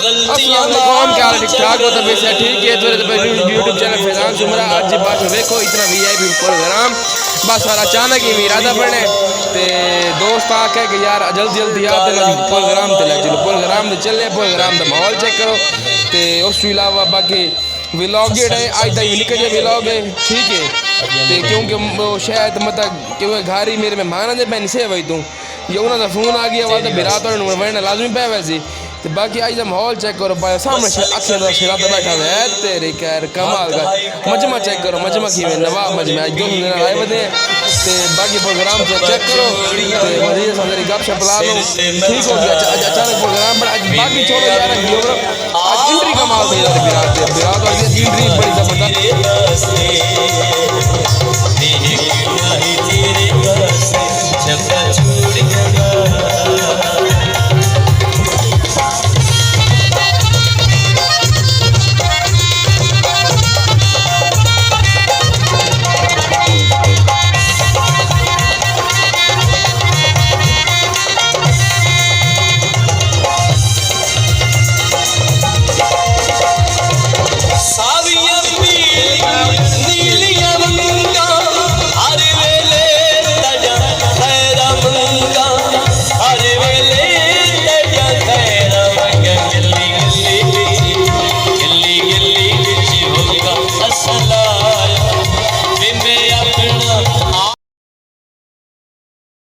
अस्सलाम वालेकुम, क्या हाल है? ठीक ठाक हो? तबीयत से ठीक है? तो यूट्यूब चैनल फैजान जुमरा आज बात देखो इतना VIP प्रोग्राम बस सारा अचानक ही इरादा बने ते दोस्त आके कि यार जल्दी जल्दी आते ना प्रोग्राम ते ले चलो प्रोग्राम ते चले प्रोग्राम का माहौल चेक करो ते उस अलावा बाकी व्लॉग जेड़ा है अज का निक्का जिहा व्लॉग है ठीक है ते क्योंकि शायद मतलब क्योंकि घर ही मेरे मेहमान आते पैन से भाई तू ये उन्होंने फ़ोन आ गया वाला बिरात और वरना लाजमी पे वैसे तो बाकी आज का माहौल चेक करो सामने अक्सर का शिराता बैठा हुआ है तेरे खैर कमाल का मजमा चेक करो मजमा की नवाब मजमा आज 2 दिन आए बने तो बाकी प्रोग्राम तो चेक करो तो मजीद सारी गप शप ला लो ठीक हो गया अचानक प्रोग्राम पर आज बाकी छोड़ो यार आज एंट्री कमाल थी यार बिरात और एंट्री बड़ी जबरदस्त